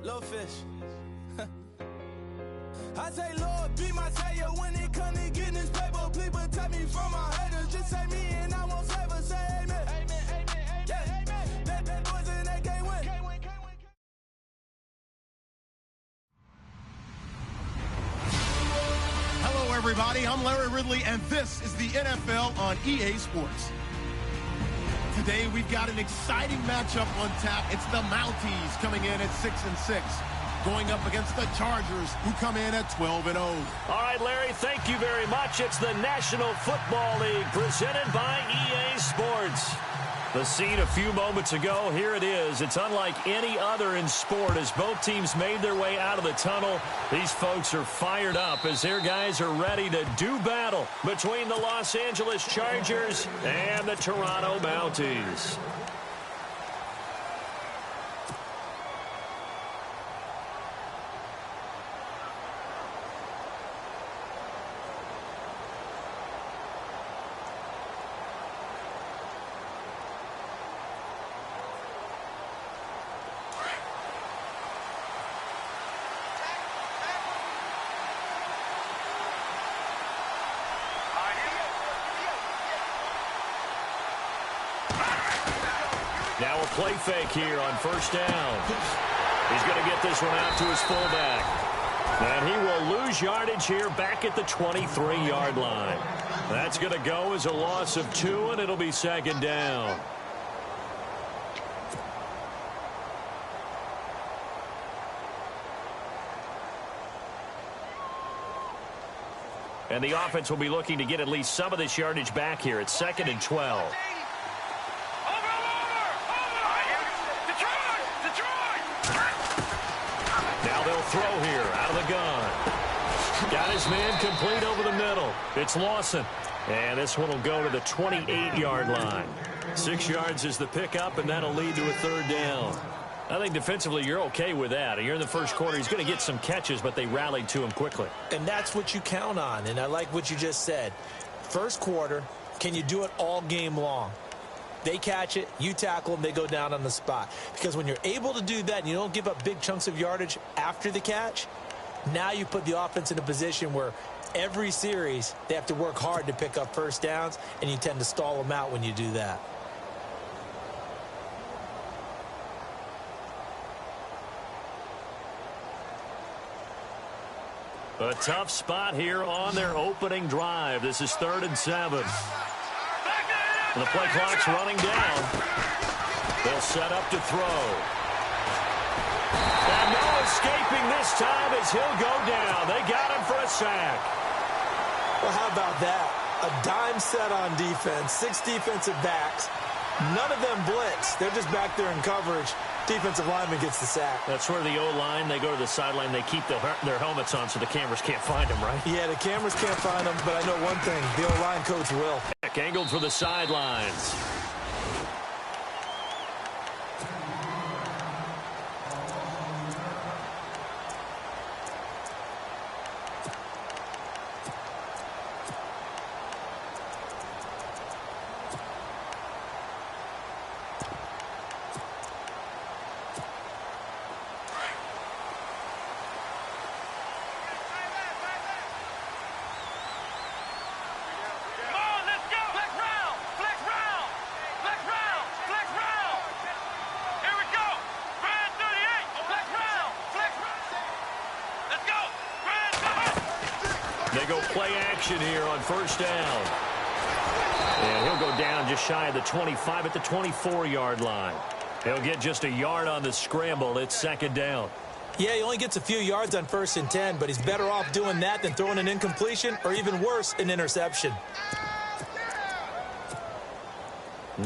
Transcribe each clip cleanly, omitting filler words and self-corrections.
Little fish. I say, Lord, be my savior when it comes to getting this paper. Please protect me from my haters. Just say me and I won't save us. Say amen. Amen, amen, amen, yeah. Amen. That boys in that can't win. Hello, everybody. I'm Larry Ridley, and this is the NFL on EA Sports. Today, we've got an exciting matchup on tap. It's the Mounties coming in at 6-6. Going up against the Chargers, who come in at 12-0. All right, Larry, thank you very much. It's the National Football League presented by EA Sports. The scene a few moments ago, here it is. It's unlike any other in sport as both teams made their way out of the tunnel. These folks are fired up as their guys are ready to do battle between the Los Angeles Chargers and the Toronto Mounties. Now a play fake here on first down. He's going to get this one out to his fullback. And he will lose yardage here back at the 23-yard line. That's going to go as a loss of 2, and it'll be second down. And the offense will be looking to get at least some of this yardage back here. It's 2nd and 12. Throw here out of the gun. Got his man complete over the middle. It's Lawson. And this one will go to the 28-yard line. 6 yards is the pickup, and that'll lead to a third down. I think defensively you're okay with that. You're in the first quarter. He's going to get some catches, but they rallied to him quickly. And that's what you count on, and I like what you just said. First quarter, can you do it all game long? They catch it, you tackle them, they go down on the spot. Because when you're able to do that and you don't give up big chunks of yardage after the catch, now you put the offense in a position where every series they have to work hard to pick up first downs, and you tend to stall them out when you do that. A tough spot here on their opening drive. This is 3rd and 7. The play clock's running down. They'll set up to throw. And no escaping this time as he'll go down. They got him for a sack. Well, how about that? A dime set on defense, 6 defensive backs. None of them blitz. They're just back there in coverage. Defensive lineman gets the sack. That's where the O-line, they go to the sideline, they keep their helmets on so the cameras can't find them, right? Yeah, the cameras can't find them, but I know one thing. The O-line coach will. Angled for the sidelines. They go play action here on first down. And he'll go down just shy of the 25 at the 24-yard line. He'll get just a yard on the scramble. It's 2nd down. Yeah, he only gets a few yards on 1st and 10, but he's better off doing that than throwing an incompletion or even worse, an interception.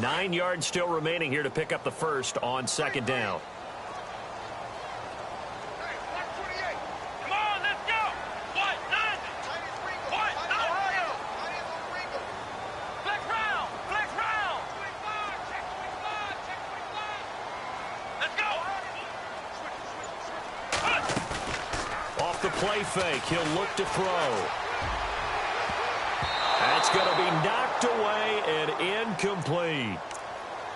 9 yards still remaining here to pick up the first on 2nd down. Play fake. He'll look to throw. That's going to be knocked away and incomplete.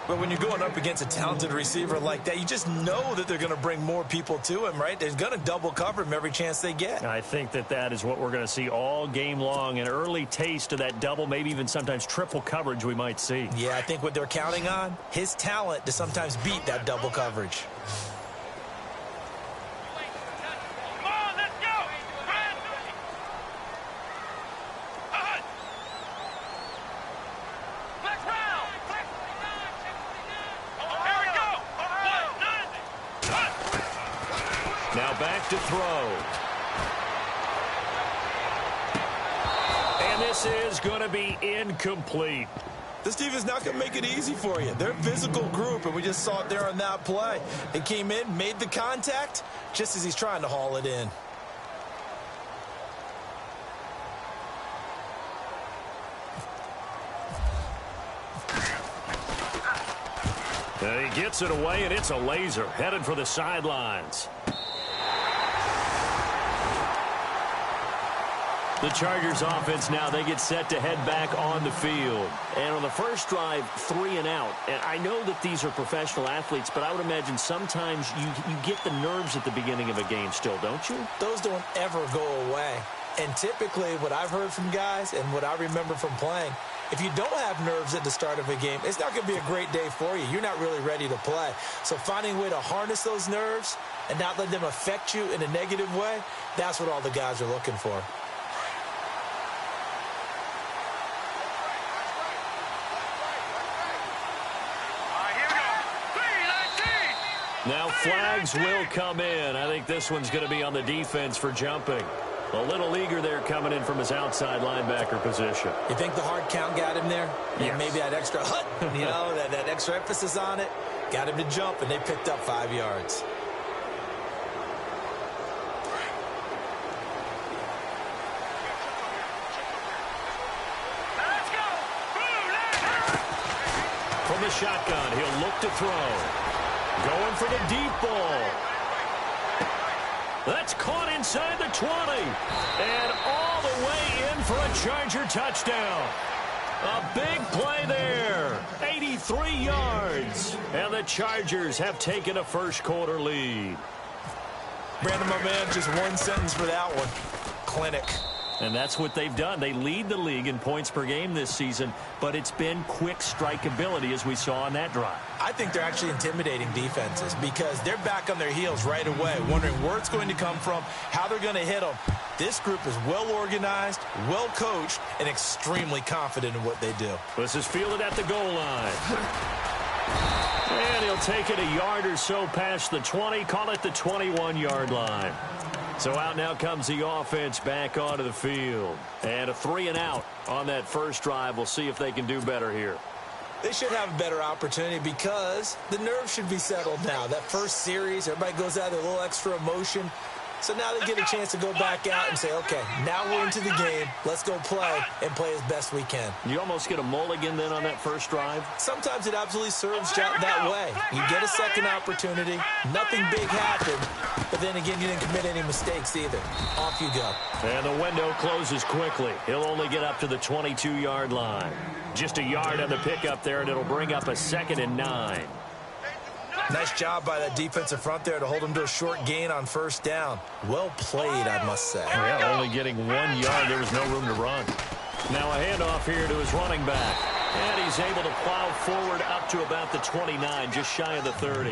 But when you're going up against a talented receiver like that, you just know that they're going to bring more people to him, right? They're going to double cover him every chance they get. I think that is what we're going to see all game long. An early taste of that double, maybe even sometimes triple coverage we might see. Yeah, I think what they're counting on, his talent to sometimes beat that double coverage. Now back to throw. And this is going to be incomplete. This team is not going to make it easy for you. They're a physical group, and we just saw it there on that play. They came in, made the contact, just as he's trying to haul it in. And he gets it away, and it's a laser headed for the sidelines. The Chargers offense now, they get set to head back on the field. And on the first drive, 3 and out. And I know that these are professional athletes, but I would imagine sometimes you get the nerves at the beginning of a game still, don't you? Those don't ever go away. And typically what I've heard from guys and what I remember from playing, if you don't have nerves at the start of a game, it's not going to be a great day for you. You're not really ready to play. So finding a way to harness those nerves and not let them affect you in a negative way, that's what all the guys are looking for. Now flags will come in. I think this one's going to be on the defense for jumping. A little eager there coming in from his outside linebacker position. You think the hard count got him there? Yes. And maybe that extra hut, you know, that extra emphasis on it, got him to jump, and they picked up 5 yards. From the shotgun, he'll look to throw. Going for the deep ball. That's caught inside the 20. And all the way in for a Charger touchdown. A big play there. 83 yards. And the Chargers have taken a first quarter lead. Brandon, my man, just one sentence for that one. Clinic. And that's what they've done. They lead the league in points per game this season, but it's been quick strikeability as we saw on that drive. I think they're actually intimidating defenses because they're back on their heels right away, wondering where it's going to come from, how they're going to hit them. This group is well organized, well coached, and extremely confident in what they do. This is fielded at the goal line. And he'll take it a yard or so past the 20, call it the 21-yard line. So out now comes the offense back onto the field. And a 3 and out on that first drive. We'll see if they can do better here. They should have a better opportunity because the nerves should be settled now. That first series, everybody goes out with a little extra emotion. So now they get a chance to go back out and say, okay, now we're into the game. Let's go play and play as best we can. You almost get a mulligan then on that first drive? Sometimes it absolutely serves that way. You get a second opportunity. Nothing big happened. But then again, you didn't commit any mistakes either. Off you go. And the window closes quickly. He'll only get up to the 22-yard line. Just a yard on the pickup there, and it'll bring up a 2nd and 9. Nice job by that defensive front there to hold him to a short gain on first down. Well played, I must say. Yeah, only getting 1 yard. There was no room to run. Now a handoff here to his running back. And he's able to plow forward up to about the 29, just shy of the 30.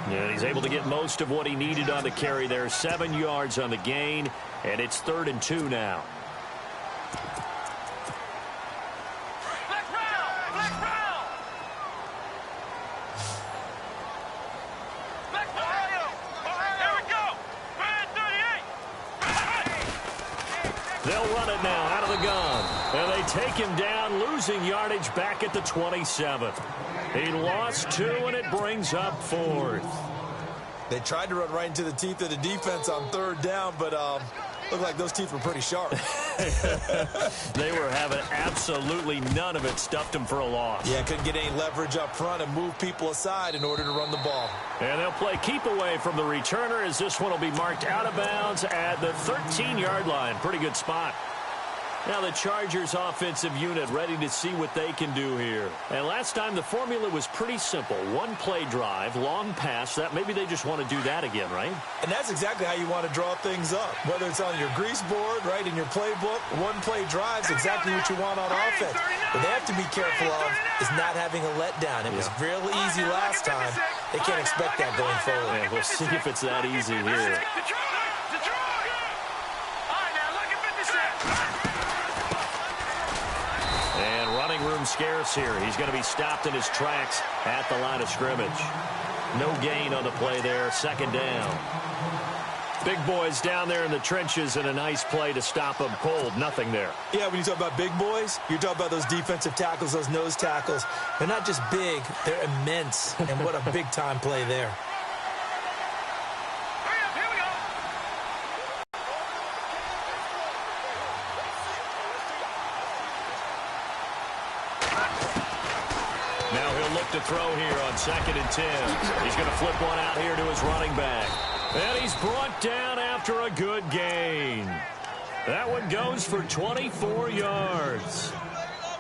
And he's able to get most of what he needed on the carry there. 7 yards on the gain, and it's 3rd and 2 now. They'll run it now out of the gun. And they take him down, losing yardage back at the 27. He lost 2, and it brings up 4th. They tried to run right into the teeth of the defense on 3rd down, but looked like those teeth were pretty sharp. They were having absolutely none of it. Stuffed him for a loss. Yeah, couldn't get any leverage up front and move people aside in order to run the ball. And they'll play keep away from the returner as this one will be marked out of bounds at the 13-yard line. Pretty good spot. Now the Chargers offensive unit ready to see what they can do here. And last time the formula was pretty simple. One play drive, long pass. That maybe they just want to do that again, right? And that's exactly how you want to draw things up. Whether it's on your grease board, right, in your playbook, one play drive is exactly what you want on offense. What they have to be careful of is not having a letdown. It was real easy last time. They can't expect that going forward. Yeah, we'll see if it's that easy here. And running room scarce here. He's going to be stopped in his tracks at the line of scrimmage. No gain on the play there. Second down. Big boys down there in the trenches, and a nice play to stop them cold. Nothing there. Yeah, when you talk about big boys, you're talking about those defensive tackles, those nose tackles. They're not just big, they're immense. And what a big-time play there. Now he'll look to throw here on 2nd and 10. He's going to flip one out here to his running back. And he's brought down after a good gain. That one goes for 24 yards.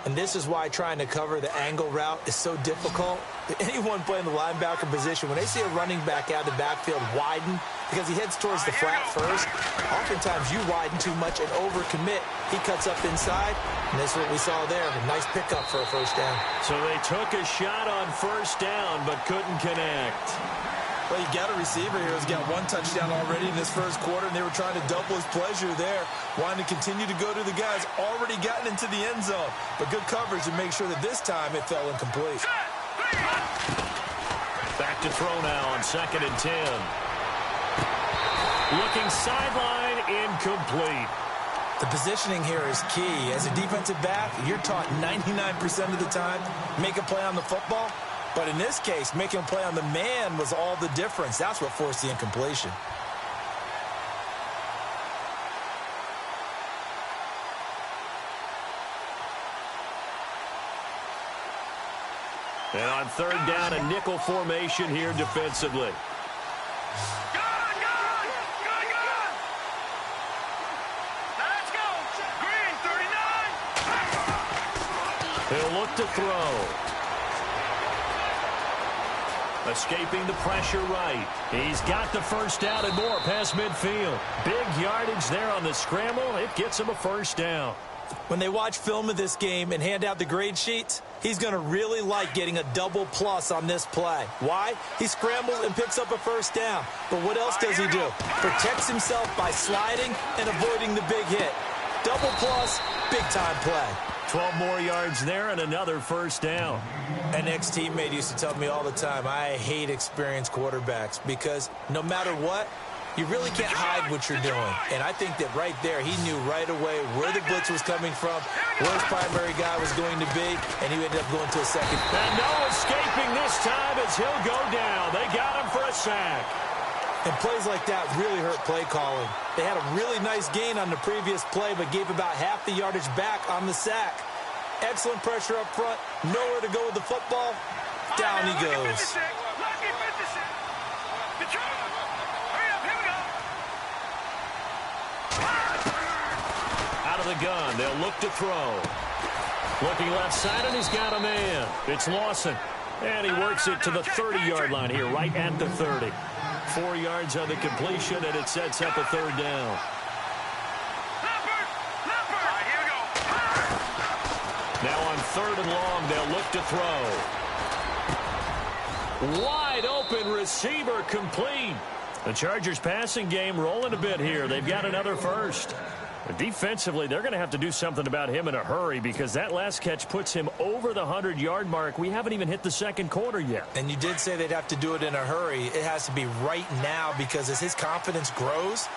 And this is why trying to cover the angle route is so difficult. Anyone playing the linebacker position, when they see a running back out of the backfield widen, because he heads towards the flat first, oftentimes you widen too much and overcommit. He cuts up inside, and that's what we saw there. A nice pickup for a first down. So they took a shot on first down, but couldn't connect. Well, you got a receiver here who's got one touchdown already in this first quarter, and they were trying to double his pleasure there, wanting to continue to go to the guys already gotten into the end zone. But good coverage to make sure that this time it fell incomplete. Back to throw now on 2nd and 10. Looking sideline, incomplete. The positioning here is key. As a defensive back, you're taught 99% of the time, make a play on the football. But in this case, making a play on the man was all the difference. That's what forced the incompletion. And on 3rd down, a nickel formation here defensively. Let's go. Green, 39. He'll look to throw. Escaping the pressure right. He's got the first down and more past midfield. Big yardage there on the scramble. It gets him a first down. When they watch film of this game and hand out the grade sheets, he's going to really like getting a double plus on this play. Why? He scrambles and picks up a first down. But what else does he do? Protects himself by sliding and avoiding the big hit. Double plus, big-time play. 12 more yards there and another first down. An ex-teammate used to tell me all the time, I hate experienced quarterbacks because no matter what, you really can't hide what you're doing. And I think that right there, he knew right away where the blitz was coming from, where his primary guy was going to be, and he ended up going to a second. And no escaping this time as he'll go down. They got him for a sack. And plays like that really hurt play calling. They had a really nice gain on the previous play, but gave about half the yardage back on the sack. Excellent pressure up front. Nowhere to go with the football. Down he goes. Out of the gun, they'll look to throw. Looking left side, and he's got a man. It's Lawson. And he works it to the 30-yard line here, right at the 30. 4 yards on the completion, and it sets up a third down. Now on 3rd and long, they'll look to throw. Wide open receiver complete. The Chargers passing game rolling a bit here. They've got another first. Defensively, they're going to have to do something about him in a hurry because that last catch puts him over the 100-yard mark. We haven't even hit the second quarter yet. And you did say they'd have to do it in a hurry. It has to be right now because as his confidence grows,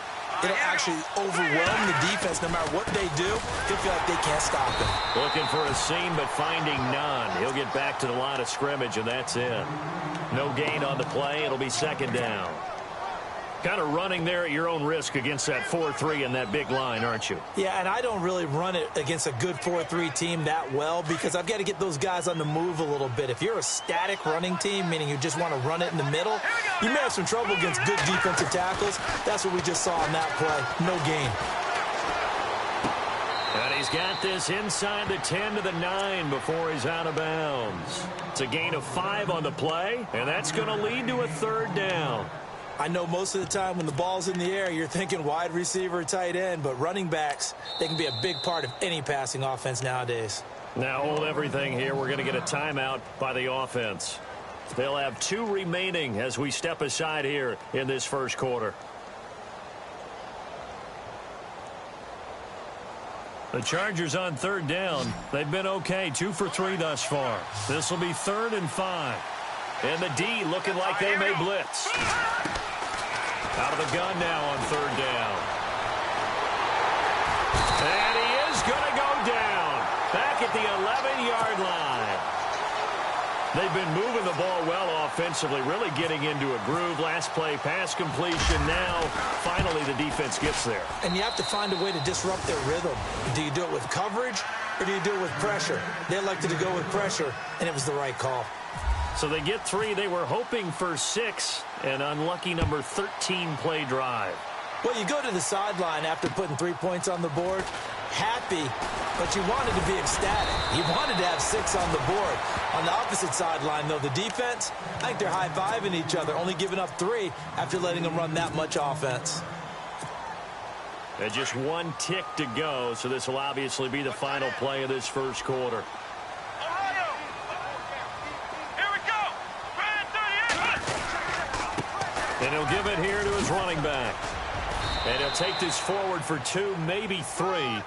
it'll actually overwhelm the defense. No matter what they do, they feel like they can't stop him. Looking for a seam, but finding none. He'll get back to the line of scrimmage, and that's it. No gain on the play. It'll be second down. Kind of running there at your own risk against that 4-3 and that big line, aren't you? Yeah, and I don't really run it against a good 4-3 team that well because I've got to get those guys on the move a little bit. If you're a static running team, meaning you just want to run it in the middle, you may have some trouble against good defensive tackles. That's what we just saw on that play. No gain. And he's got this inside the 10 to the 9 before he's out of bounds. It's a gain of 5 on the play, and that's going to lead to a 3rd down. I know most of the time when the ball's in the air, you're thinking wide receiver, tight end, but running backs, they can be a big part of any passing offense nowadays. Now hold everything here. We're going to get a timeout by the offense. They'll have 2 remaining as we step aside here in this first quarter. The Chargers on 3rd down. They've been okay, 2 for 3 thus far. This will be 3rd and 5. And the D looking like they may blitz. Out of the gun now on 3rd down. And he is going to go down. Back at the 11-yard line. They've been moving the ball well offensively, really getting into a groove. Last play, pass completion. Now, finally, the defense gets there. And you have to find a way to disrupt their rhythm. Do you do it with coverage, or do you do it with pressure? They elected to go with pressure, and it was the right call. So they get 3. They were hoping for 6. An unlucky number 13 play drive. Well, you go to the sideline after putting 3 points on the board, happy, but you wanted to be ecstatic. You wanted to have 6 on the board. On the opposite sideline, though, the defense, I think they're high-fiving each other, only giving up 3 after letting them run that much offense. And just 1 tick to go, so this will obviously be the final play of this first quarter. And he'll give it here to his running back. And he'll take this forward for 2, maybe 3.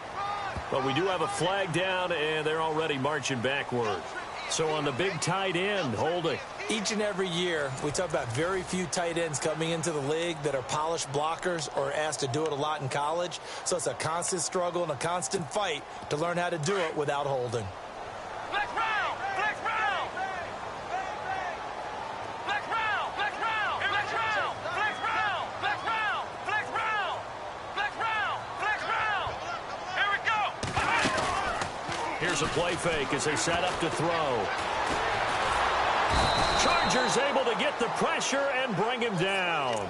But we do have a flag down, and they're already marching backward. So on the big tight end, holding. Each and every year, we talk about very few tight ends coming into the league that are polished blockers or asked to do it a lot in college. So it's a constant struggle and a constant fight to learn how to do it without holding. Here's a play fake as they set up to throw. Chargers able to get the pressure and bring him down.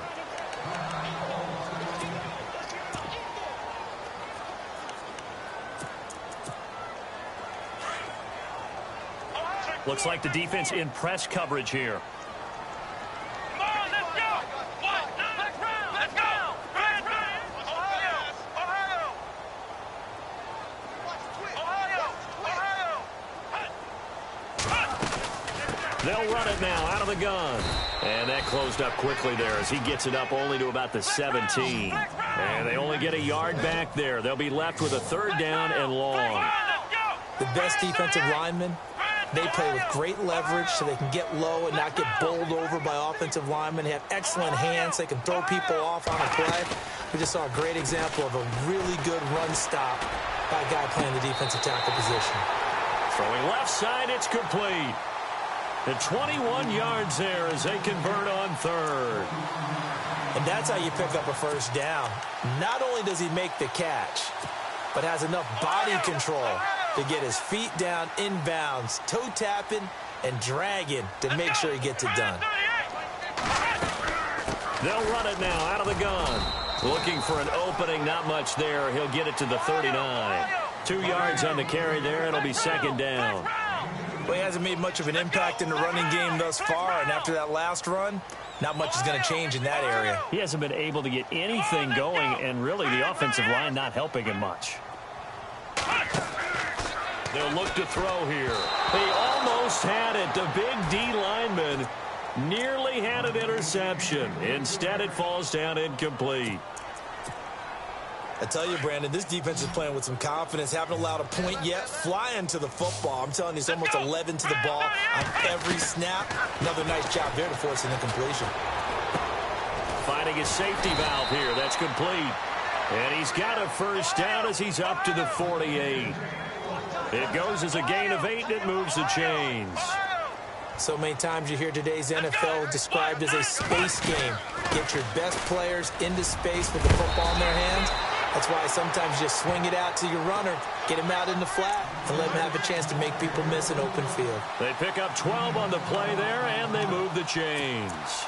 Looks like the defense in press coverage here. They'll run it now out of the gun. And that closed up quickly there as he gets it up only to about the 17. And they only get a yard back there. They'll be left with a 3rd down and long. The best defensive linemen, they play with great leverage so they can get low and not get bowled over by offensive linemen. They have excellent hands. They can throw people off on a play. We just saw a great example of a really good run stop by a guy playing the defensive tackle position. Throwing left side, it's complete. And 21 yards there as they convert on 3rd. And that's how you pick up a 1st down. Not only does he make the catch, but has enough body control to get his feet down inbounds, toe tapping and dragging to make sure he gets it done. They'll run it now out of the gun. Looking for an opening, not much there. He'll get it to the 39. 2 yards on the carry there. It'll be 2nd down. Well, he hasn't made much of an impact in the running game thus far, and after that last run, not much is going to change in that area. He hasn't been able to get anything going, and really the offensive line not helping him much. They'll look to throw here. They almost had it. The big D lineman nearly had an interception. Instead, it falls down incomplete. I tell you, Brandon, this defense is playing with some confidence. Haven't allowed a point yet. Flying to the football. I'm telling you, it's almost 11 to the ball on every snap. Another nice job there to force an incompletion. Finding his safety valve here. That's complete. And he's got a 1st down as he's up to the 48. It goes as a gain of 8, and it moves the chains. So many times you hear today's NFL described as a space game. Get your best players into space with the football in their hands. That's why sometimes you just swing it out to your runner, get him out in the flat, and let him have a chance to make people miss an open field. They pick up 12 on the play there, and they move the chains.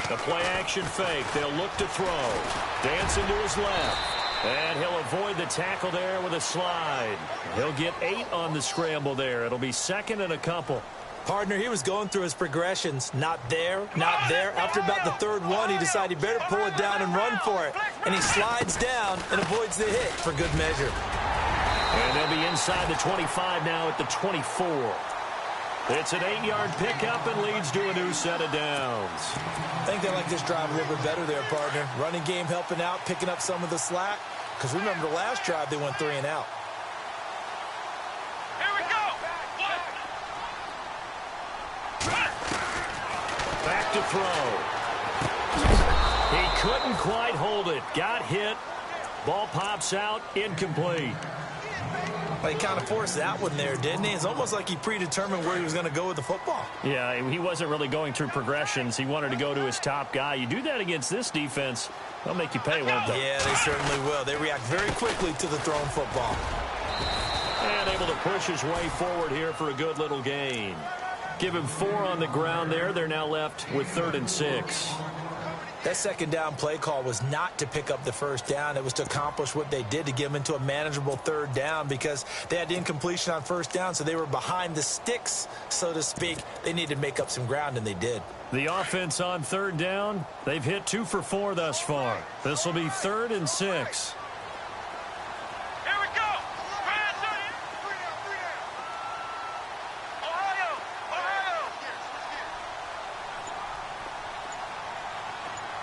The play-action fake. They'll look to throw. Dancing to his left. And he'll avoid the tackle there with a slide. He'll get 8 on the scramble there. It'll be second and a couple. Partner, he was going through his progressions. Not there, not there. After about the third one, he decided he better pull it down and run for it. And he slides down and avoids the hit for good measure. And they'll be inside the 25 now at the 24. It's an 8-yard pickup and leads to a new set of downs. I think they like this drive a little bit better there, partner. Running game helping out, picking up some of the slack. Because remember the last drive, they went 3 and out. Here we go. Back to throw. He couldn't quite hold it. Got hit. Ball pops out. Incomplete. Well, he kind of forced that one there, didn't he? It's almost like he predetermined where he was going to go with the football. Yeah, he wasn't really going through progressions. He wanted to go to his top guy. You do that against this defense, they'll make you pay, won't they? Yeah, they certainly will. They react very quickly to the thrown football. And able to push his way forward here for a good little gain. Give him 4 on the ground there. They're now left with 3rd and 6. That second down play call was not to pick up the first down. It was to accomplish what they did, to get them into a manageable 3rd down, because they had the incompletion on first down, so they were behind the sticks, so to speak. They needed to make up some ground, and they did. The offense on 3rd down, they've hit 2 for 4 thus far. This will be 3rd and 6. Here we go. Ohio.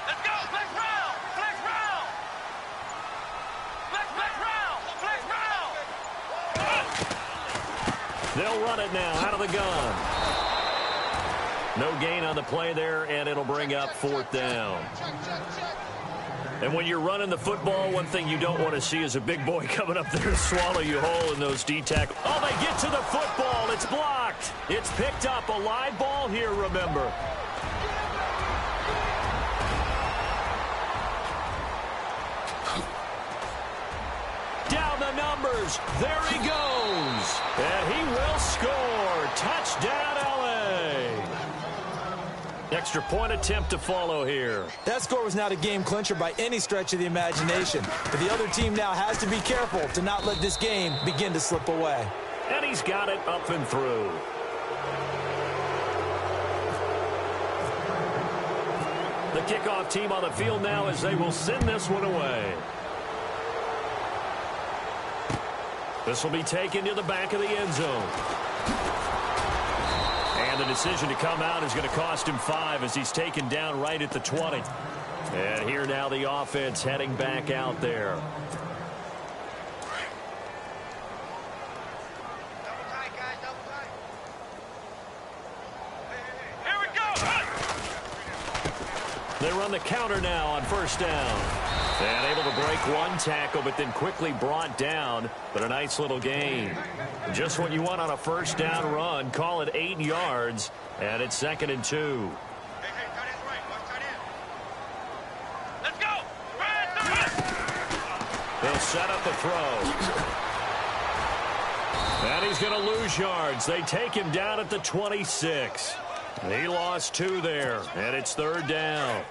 Let's go. Flex round. Flex round. They'll run it now out of the gun. No gain on the play there, and it'll bring up 4th down. And when you're running the football, one thing you don't want to see is a big boy coming up there to swallow you whole in those D-tackles. Oh, they get to the football. It's blocked. It's picked up. A live ball here, remember. Down the numbers. There he goes. And he will score. Touchdown, L.A. Extra point attempt to follow here. That score was not a game clincher by any stretch of the imagination. But the other team now has to be careful to not let this game begin to slip away. And he's got it up and through. The kickoff team on the field now as they will send this one away. This will be taken to the back of the end zone. And the decision to come out is going to cost him 5 as he's taken down right at the 20. And here now the offense heading back out there. Here we go. They run the counter now on 1st down. And able to break one tackle, but then quickly brought down. But a nice little gain. Just what you want on a 1st down run. Call it 8 yards. And it's 2nd and 2. Let's go. They'll set up a throw. And he's going to lose yards. They take him down at the 26. He lost 2 there. And it's 3rd down.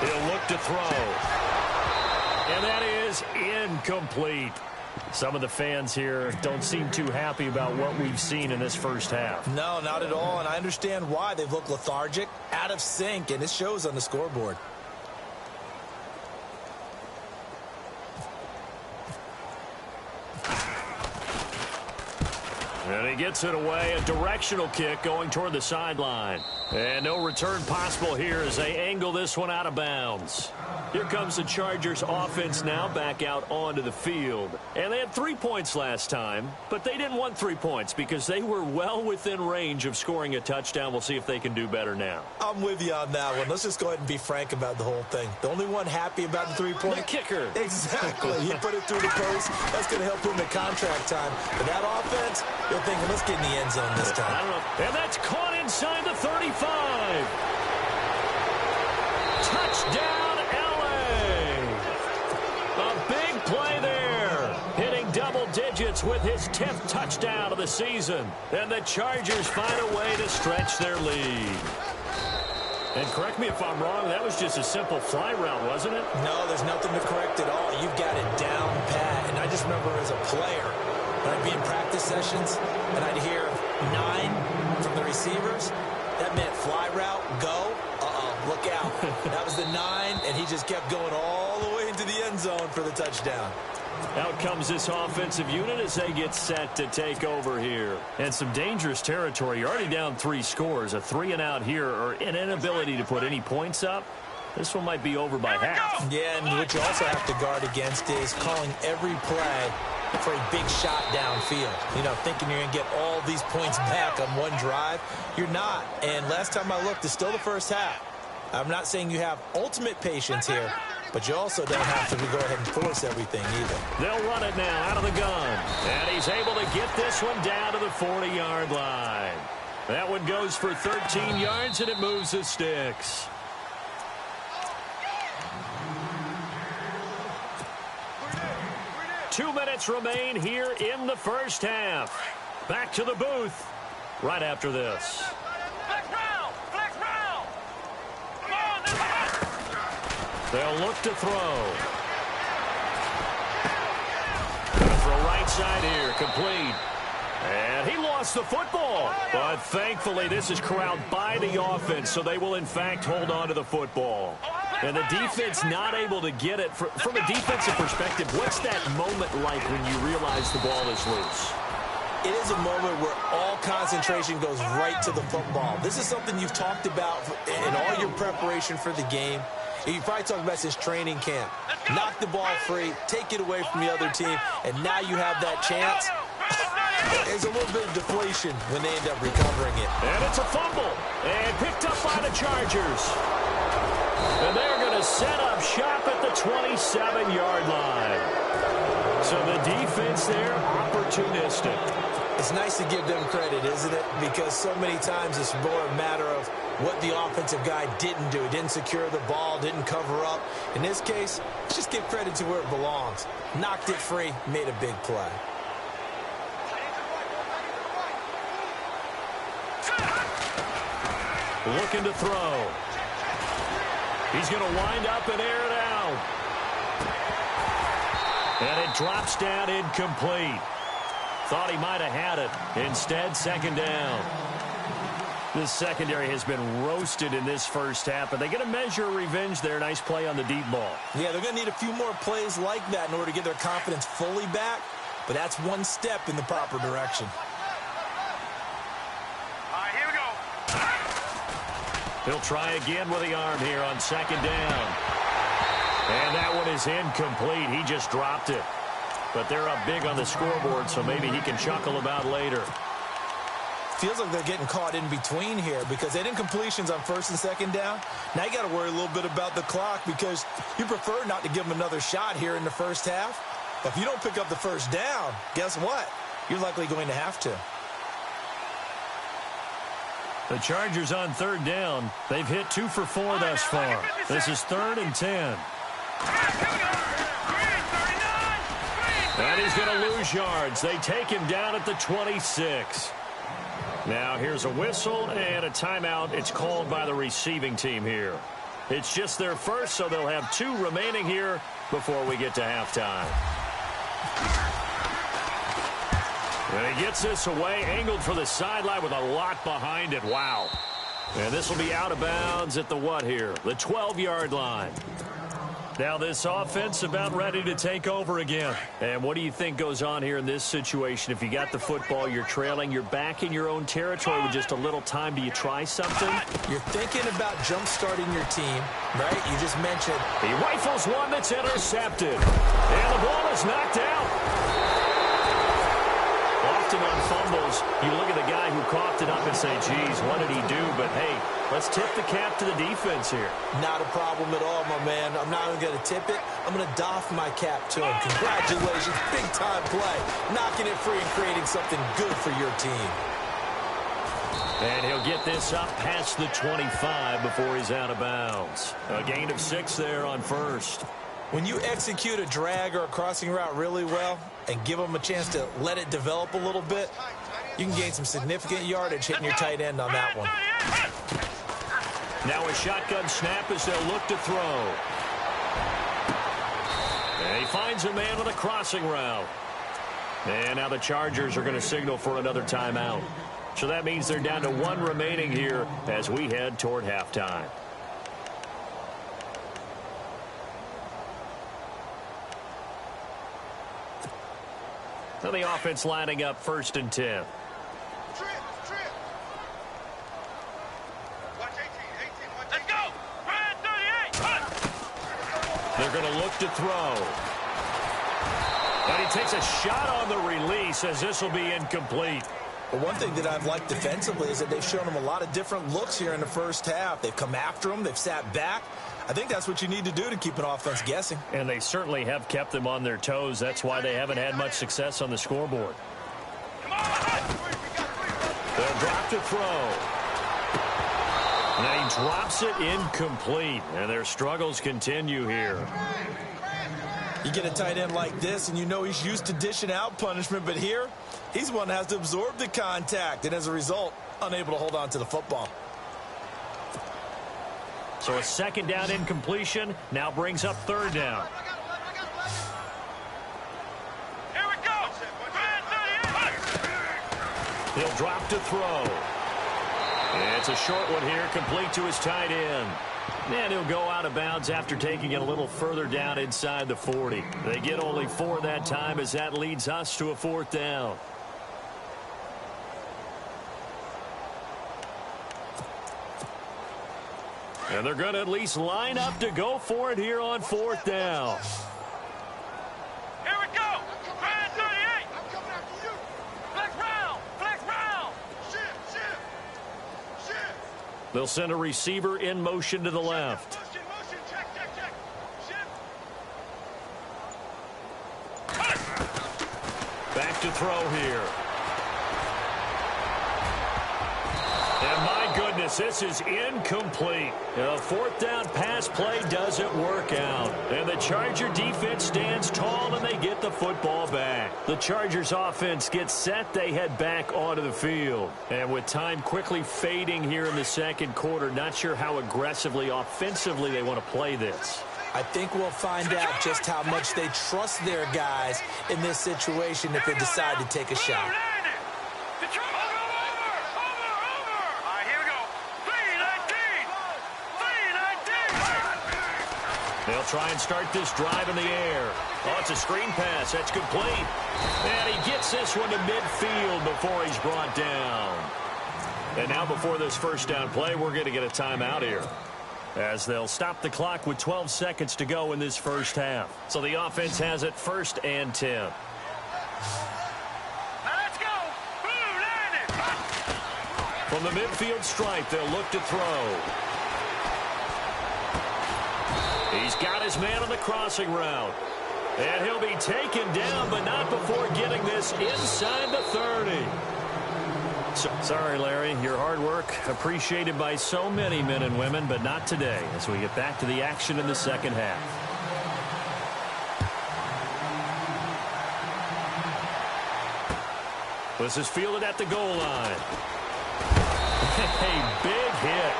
He'll look to throw. And that is incomplete. Some of the fans here don't seem too happy about what we've seen in this first half. No, not at all, and I understand why. They've looked lethargic, out of sync, and it shows on the scoreboard. And he gets it away, a directional kick going toward the sideline. And no return possible here as they angle this one out of bounds. Here comes the Chargers offense now back out onto the field. And they had 3 points last time, but they didn't want 3 points because they were well within range of scoring a touchdown. We'll see if they can do better now. I'm with you on that one. Let's just go ahead and be frank about the whole thing. The only one happy about the 3-point. The kicker. Exactly. He put it through the post. That's going to help him at contract time. But that offense, they're thinking, let's get in the end zone this time. I don't know. And that's caught inside the 35. Touchdown, L.A. A big play there. Hitting double digits with his 10th touchdown of the season. And the Chargers find a way to stretch their lead. And correct me if I'm wrong, that was just a simple fly route, wasn't it? No, there's nothing to correct at all. You've got it down pat. And I just remember as a player, when I'd be in practice sessions and I'd hear 9 from the receivers, that meant fly route, go. Look out. That was the 9, and he just kept going all the way into the end zone for the touchdown. Out comes this offensive unit as they get set to take over here. And some dangerous territory. You're already down 3 scores. A 3-and-out here, or an inability to put any points up. This one might be over by half. Yeah, and what you also have to guard against is calling every play for a big shot downfield. You know, thinking you're going to get all these points back on one drive. You're not. And last time I looked, it's still the first half. I'm not saying you have ultimate patience here, but you also don't have to go ahead and force everything either. They'll run it now out of the gun. And he's able to get this one down to the 40-yard line. That one goes for 13 yards, and it moves the sticks. Two minutes remain here in the first half. Back to the booth right after this. They'll look to throw. Gonna throw right side here, complete. And he lost the football. But thankfully, this is corralled by the offense, so they will, in fact, hold on to the football. And the defense not able to get it. From a defensive perspective, what's that moment like when you realize the ball is loose? It is a moment where all concentration goes right to the football. This is something you've talked about in all your preparation for the game. You probably talked about since training camp. Knock the ball free, take it away from the other team, and now you have that chance. There's a little bit of deflation when they end up recovering it. And it's a fumble. And picked up by the Chargers. And they're going to set up shop at the 27-yard line. So the defense there, opportunistic. It's nice to give them credit, isn't it? Because so many times it's more a matter of what the offensive guy didn't do. He didn't secure the ball, didn't cover up. In this case, just give credit to where it belongs. Knocked it free, made a big play. Looking to throw. He's going to wind up and air it out. And it drops down incomplete. Thought he might have had it. Instead, second down. This secondary has been roasted in this first half, but they get a measure of revenge there. Nice play on the deep ball. Yeah, they're going to need a few more plays like that in order to get their confidence fully back, but that's one step in the proper direction. All right, here we go. He'll try again with the arm here on second down. And that one is incomplete. He just dropped it. But they're up big on the scoreboard, so maybe he can chuckle about later. Feels like they're getting caught in between here because they didn't completions on first and second down. Now you got to worry a little bit about the clock because you prefer not to give them another shot here in the first half. But if you don't pick up the first down, guess what? You're likely going to have to. The Chargers on third down. They've hit 2 for 4 thus far. This is 3rd and 10. And he's going to lose yards. They take him down at the 26. Now here's a whistle and a timeout. It's called by the receiving team here. It's just their first, so they'll have 2 remaining here before we get to halftime. And he gets this away, angled for the sideline with a lot behind it. Wow. And this will be out of bounds at the what here? The 12-yard line. Now this offense about ready to take over again. And what do you think goes on here in this situation? If you got the football, you're trailing, you're back in your own territory with just a little time. Do you try something? You're thinking about jump-starting your team, right? You just mentioned. He rifles one that's intercepted. And the ball is knocked out. Often on fumbles, you look at the guy who coughed it up and say, geez, what did he do? But, hey, let's tip the cap to the defense here. Not a problem at all, my man. I'm not even going to tip it. I'm going to doff my cap to him. Congratulations. Big-time play. Knocking it free and creating something good for your team. And he'll get this up past the 25 before he's out of bounds. A gain of 6 there on first. When you execute a drag or a crossing route really well and give them a chance to let it develop a little bit, you can gain some significant yardage hitting your tight end on that one. Now a shotgun snap as they'll look to throw. And he finds a man with a crossing route. And now the Chargers are going to signal for another timeout. So that means they're down to one remaining here as we head toward halftime. Now the offense lining up 1st and 10. Let's go! 38! They're going to look to throw. And he takes a shot on the release as this will be incomplete. But one thing that I've liked defensively is that they've shown them a lot of different looks here in the first half. They've come after them. They've sat back. I think that's what you need to do to keep an offense guessing. And they certainly have kept them on their toes. That's why they haven't had much success on the scoreboard. They'll drop to throw. And he drops it incomplete. And their struggles continue here. You get a tight end like this, and you know he's used to dishing out punishment. But here, he's the one that has to absorb the contact. And as a result, unable to hold on to the football. So a 2nd down incompletion now brings up 3rd down. Here we go! He'll drop to throw. And it's a short one here, complete to his tight end. And he'll go out of bounds after taking it a little further down inside the 40. They get only 4 that time as that leads us to a 4th down. And they're going to at least line up to go for it here on 4th down. Here we go! 38! I'm coming after you! Flex round! Flex round! Shift! They'll send a receiver in motion to the left. Motion! Check! Shift! Back to throw here. And my goodness, this is incomplete. A 4th down pass play doesn't work out. And the Charger defense stands tall and they get the football back. The Chargers offense gets set. They head back onto the field. And with time quickly fading here in the 2nd quarter, not sure how aggressively, offensively they want to play this. I think we'll find out just how much they trust their guys in this situation if they decide to take a shot. They'll try and start this drive in the air. Oh, it's a screen pass. That's complete. And he gets this one to midfield before he's brought down. And now before this 1st down play, we're going to get a timeout here, as they'll stop the clock with 12 seconds to go in this 1st half. So the offense has it 1st and 10. Let's go! Blue landed! From the midfield stripe, they'll look to throw. He's got his man on the crossing route. And he'll be taken down, but not before getting this inside the 30. Sorry, Larry. Your hard work appreciated by so many men and women, but not today as we get back to the action in the 2nd half. This is fielded at the goal line. A big hit.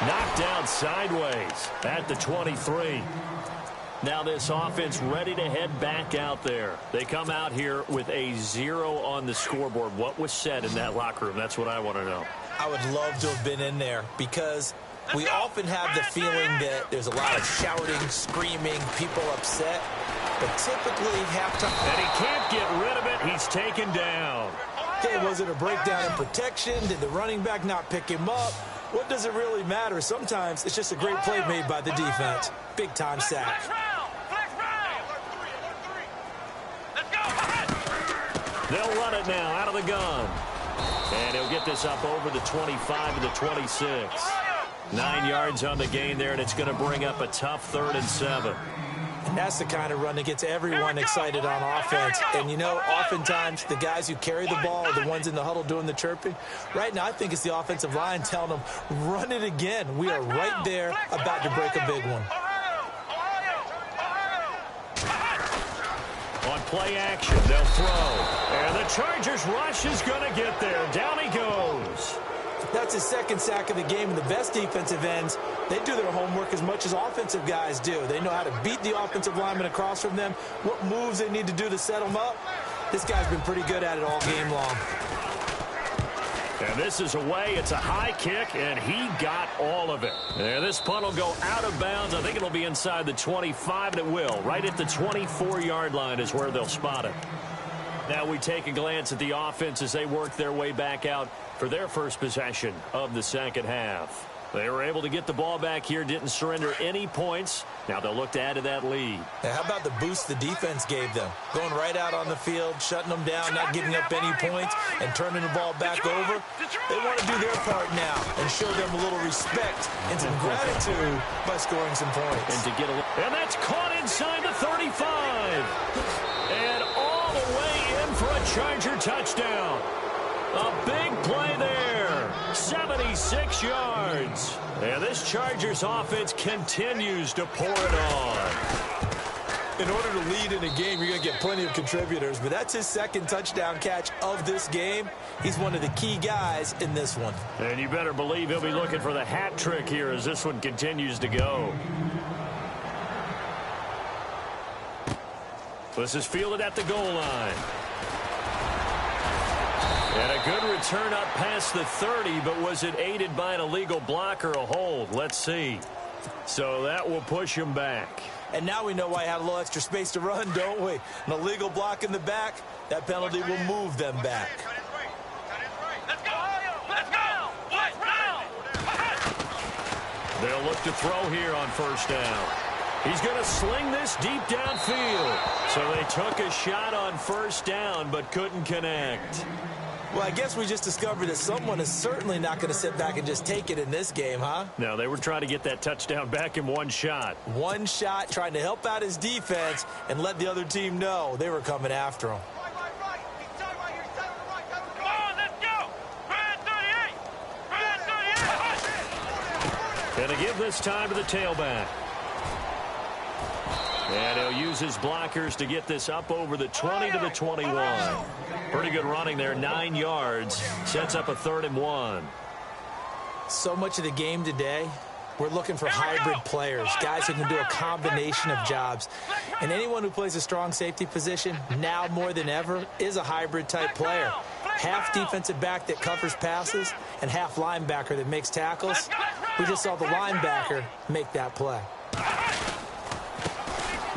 Knocked down sideways at the 23. Now this offense ready to head back out there. They come out here with a 0 on the scoreboard. What was said in that locker room? That's what I want to know. I would love to have been in there because we often have the feeling that there's a lot of shouting, screaming, people upset. But typically halftime. And he can't get rid of it. He's taken down. Okay, was it a breakdown in protection? Did the running back not pick him up? What does it really matter? Sometimes it's just a great play made by the defense. Big-time sack. They'll run it now out of the gun. And he'll get this up over the 25 to the 26. 9 yards on the gain there, and it's going to bring up a tough 3rd and 7. That's the kind of run that gets everyone excited on offense. And, you know, oftentimes the guys who carry the ball are the ones in the huddle doing the chirping. Right now, I think it's the offensive line telling them, run it again. We are right there about to break a big one. play action. They'll throw. And the Chargers rush is going to get there. Down he goes. That's his second sack of the game, and the best defensive ends, they do their homework as much as offensive guys do. They know how to beat the offensive lineman across from them, what moves they need to do to set them up. This guy's been pretty good at it all game long. And this is away. It's a high kick, and he got all of it. And this punt will go out of bounds. I think it'll be inside the 25, and it will. Right at the 24-yard line is where they'll spot it. Now we take a glance at the offense as they work their way back out for their first possession of the second half. They were able to get the ball back here, didn't surrender any points. Now they'll look to add to that lead. Now, how about the boost the defense gave them? Going right out on the field, shutting them down, not giving up any points, and turning the ball back over. They want to do their part now and show them a little respect and some gratitude by scoring some points. And that's caught inside the 35. And all the way in for a Charger touchdown. A big play there. 76 yards. And this Chargers offense continues to pour it on. In order to lead in a game, you're going to get plenty of contributors, but that's his second touchdown catch of this game. He's one of the key guys in this one. And you better believe he'll be looking for the hat trick here as this one continues to go. This is fielded at the goal line. And a good return up past the 30, but was it aided by an illegal block or a hold? Let's see. So that will push him back. And now we know why he had a little extra space to run, don't we? An illegal block in the back, that penalty will move them back. Let's go! Let's go! They'll look to throw here on first down. He's going to sling this deep downfield. So they took a shot on first down, but couldn't connect. Well, I guess we just discovered that someone is certainly not going to sit back and just take it in this game, huh? No, they were trying to get that touchdown back in one shot. One shot, trying to help out his defense and let the other team know they were coming after him. Come on, let's go! Brad 38! Brad 38! And to give this time to the tailback. And he'll use his blockers to get this up over the 20 to the 21. Pretty good running there, 9 yards. Sets up a 3rd and 1. So much of the game today, we're looking for hybrid players, guys who can do a combination of jobs. And anyone who plays a strong safety position, now more than ever, is a hybrid type player. Half defensive back that covers passes and half linebacker that makes tackles. We just saw the linebacker make that play.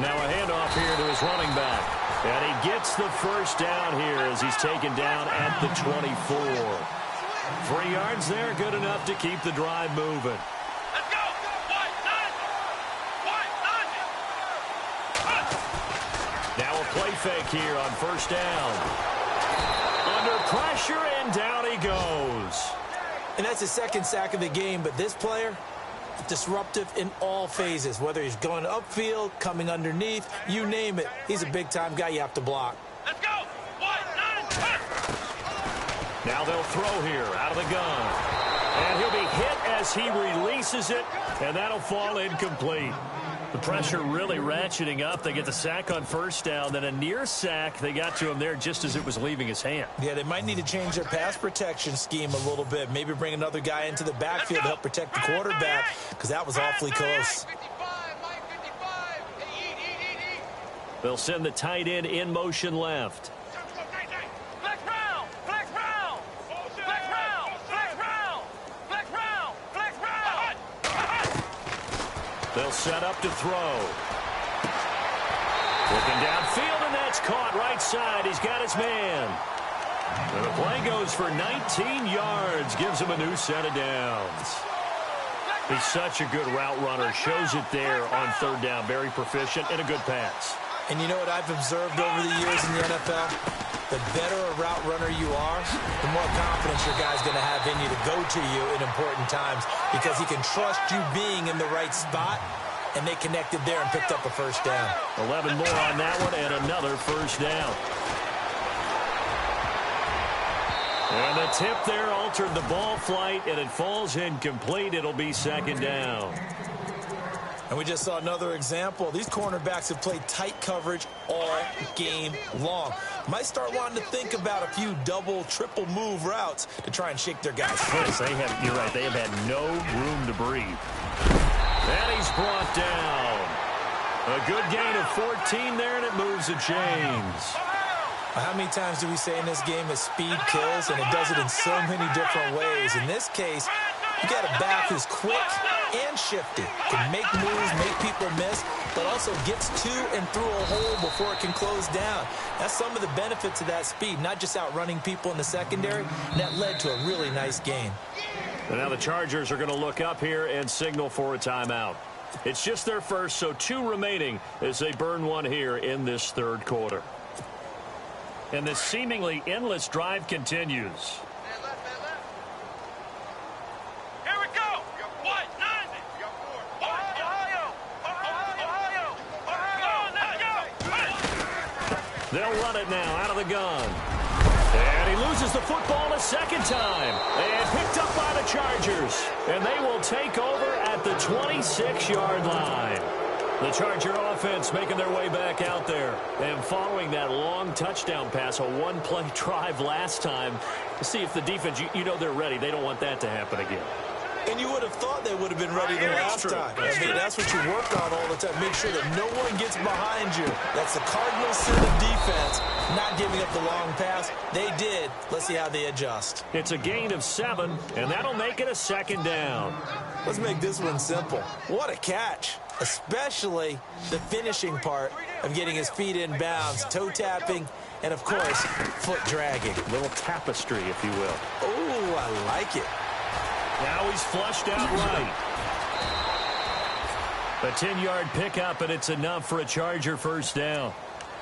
Now a handoff here to his running back. And he gets the first down here as he's taken down at the 24. 3 yards there, good enough to keep the drive moving. Let's go! Now a play fake here on first down. Under pressure, and down he goes. And that's his second sack of the game, but this player, disruptive in all phases, whether he's going upfield, coming underneath, you name it. He's a big-time guy you have to block. Let's go! Now they'll throw here out of the gun. And he'll be hit as he releases it, and that'll fall incomplete. The pressure really ratcheting up. They get the sack on first down, then a near sack. They got to him there just as it was leaving his hand. Yeah, they might need to change their pass protection scheme a little bit. Maybe bring another guy into the backfield to help protect the quarterback, because that was awfully close. They'll send the tight end in motion left. They'll set up to throw. Looking downfield, and that's caught right side. He's got his man. And the play goes for 19 yards. Gives him a new set of downs. He's such a good route runner. Shows it there on third down. Very proficient and a good pass. And you know what I've observed over the years in the NFL? The better a route runner you are, the more confidence your guy's going to have in you to go to you in important times, because he can trust you being in the right spot, and they connected there and picked up a first down. 11 more on that one, and another first down. And the tip there altered the ball flight, and it falls incomplete. It'll be second down. And we just saw another example. These cornerbacks have played tight coverage all game long. Might start wanting to think about a few double, triple move routes to try and shake their guys. Yes, you're right. They have had no room to breathe. And he's brought down. A good gain of 14 there, and it moves the chains. How many times do we say in this game that speed kills, and it does it in so many different ways? In this case, you got a back who's quick and shifty, can make moves, make people miss, but also gets to and through a hole before it can close down. That's some of the benefits of that speed, not just outrunning people in the secondary, and that led to a really nice gain. And now the Chargers are going to look up here and signal for a timeout. It's just their first, so 2 remaining as they burn one here in this third quarter. And this seemingly endless drive continues. They'll run it now out of the gun. And he loses the football a second time. And picked up by the Chargers. And they will take over at the 26-yard line. The Charger offense making their way back out there. And following that long touchdown pass, a one-play drive last time, to see if the defense, you know they're ready. They don't want that to happen again. And you would have thought they would have been ready the last time. I mean, that's what you work on all the time. Make sure that no one gets behind you. That's the cardinal sin of defense, not giving up the long pass. They did. Let's see how they adjust. It's a gain of 7, and that'll make it a second down. Let's make this one simple. What a catch, especially the finishing part of getting his feet in bounds, toe tapping, and, of course, foot dragging. A little tapestry, if you will. Oh, I like it. Now he's flushed out right. A 10-yard pickup, and it's enough for a Charger first down.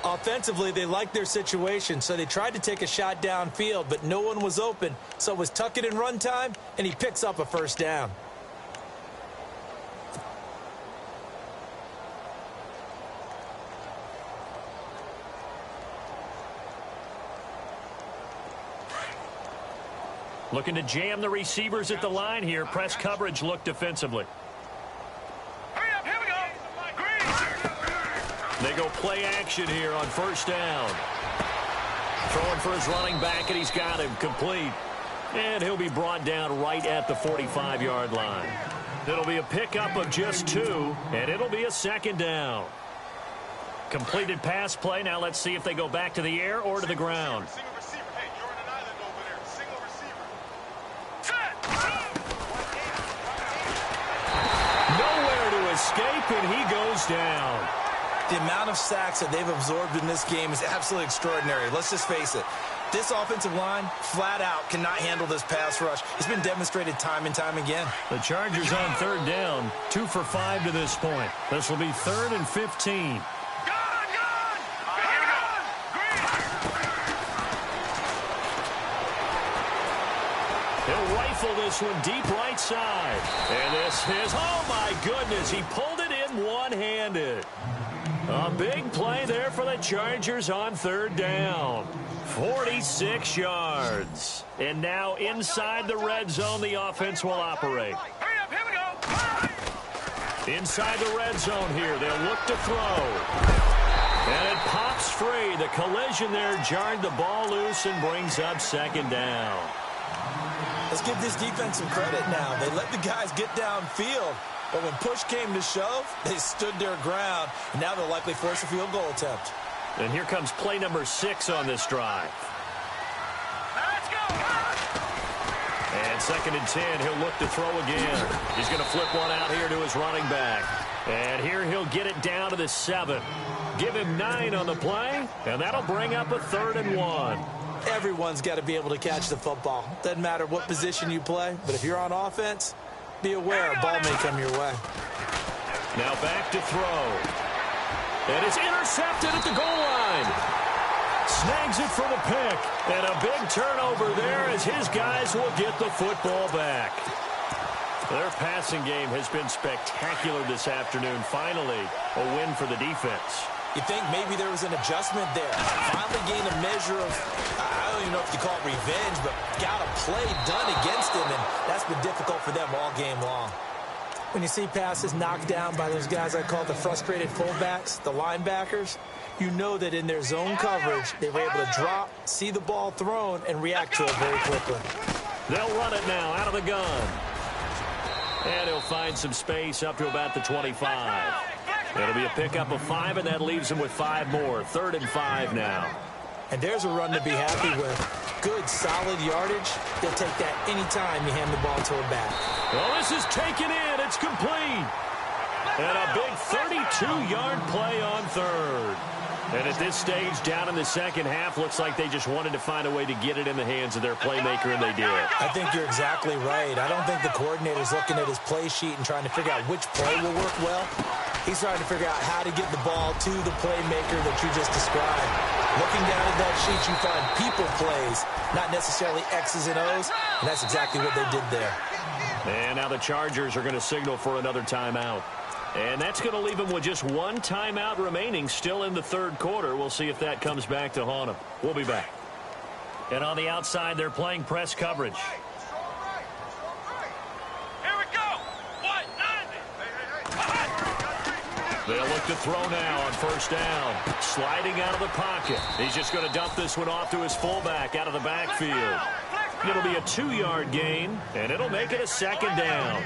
Offensively, they liked their situation, so they tried to take a shot downfield, but no one was open. So it was tuck it in run time, and he picks up a first down. Looking to jam the receivers at the line here. Press coverage look defensively. Hurry up, here we go. They go play action here on first down. Throwing for his running back, and he's got him complete. And he'll be brought down right at the 45-yard line. It'll be a pickup of just 2, and it'll be a second down. Completed pass play. Now let's see if they go back to the air or to the ground. Escape, and he goes down. The amount of sacks that they've absorbed in this game is absolutely extraordinary. Let's just face it. This offensive line, flat out, cannot handle this pass rush. It's been demonstrated time and time again. The Chargers on third down, 2 for 5 to this point. This will be 3rd and 15. He'll rifle this one deep right side. And this is, oh my goodness, he pulled it in one-handed. A big play there for the Chargers on third down. 46 yards. And now inside the red zone, the offense will operate. Hurry up, here we go. Inside the red zone here, they'll look to throw. And it pops free. The collision there jarred the ball loose and brings up second down. Let's give this defense some credit now. They let the guys get downfield, but when push came to shove, they stood their ground. And now they'll likely force a field goal attempt. And here comes play number 6 on this drive. Let's go. And 2nd and 10, he'll look to throw again. He's going to flip one out here to his running back. And here he'll get it down to the 7. Give him 9 on the play, and that'll bring up a 3rd and 1. Everyone's got to be able to catch the football. Doesn't matter what position you play, but if you're on offense, be aware a ball may come your way. Now back to throw. And it's intercepted at the goal line. Snags it for the pick. And a big turnover there as his guys will get the football back. Their passing game has been spectacular this afternoon. Finally, a win for the defense. You think maybe there was an adjustment there. Finally gained a measure of, I don't even know if you call it revenge, but got a play done against him, and that's been difficult for them all game long. When you see passes knocked down by those guys I call the frustrated fullbacks, the linebackers, you know that in their zone coverage, they were able to drop, see the ball thrown, and react to it very quickly. They'll run it now out of the gun. And he'll find some space up to about the 25. It'll be a pickup of 5, and that leaves him with 5 more. 3rd and 5 now. And there's a run to be happy with. Good, solid yardage. He'll take that anytime you hand the ball to a back. Well, this is taken in. It's complete. And a big 32-yard play on 3rd. And at this stage, down in the second half, looks like they just wanted to find a way to get it in the hands of their playmaker, and they did. I think you're exactly right. I don't think the coordinator's looking at his play sheet and trying to figure out which play will work well. He's trying to figure out how to get the ball to the playmaker that you just described. Looking down at that sheet, you find people plays, not necessarily X's and O's, and that's exactly what they did there. And now the Chargers are going to signal for another timeout. And that's going to leave them with just 1 timeout remaining still in the 3rd quarter. We'll see if that comes back to haunt them. We'll be back. And on the outside, they're playing press coverage. Here we go. What? 90. They'll look to throw now on 1st down. Sliding out of the pocket. He's just going to dump this one off to his fullback out of the backfield. It'll be a 2-yard gain, and it'll make it a 2nd down.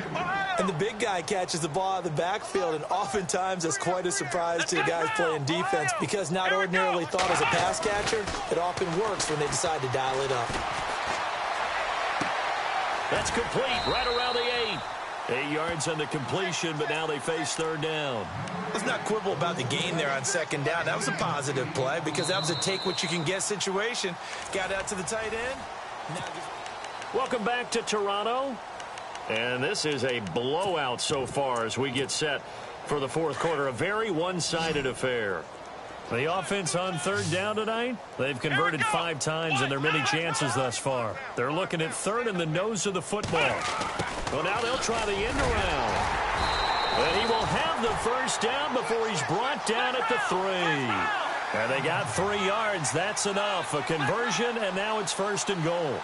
And the big guy catches the ball out of the backfield, and oftentimes that's quite a surprise to the guys playing defense because not ordinarily thought as a pass catcher, it often works when they decide to dial it up. That's complete right around the 8. 8 yards on the completion, but now they face 3rd down. Let's not quibble about the gain there on 2nd down. That was a positive play because that was a take-what-you-can-get situation. Got out to the tight end. Welcome back to Toronto. And this is a blowout so far as we get set for the 4th quarter. A very one-sided affair. The offense on 3rd down tonight, they've converted 5 times in their many chances thus far. They're looking at 3rd in the nose of the football. Well, now they'll try the end around. And he will have the 1st down before he's brought down at the 3. And they got 3 yards. That's enough. A conversion, and now it's 1st and goal.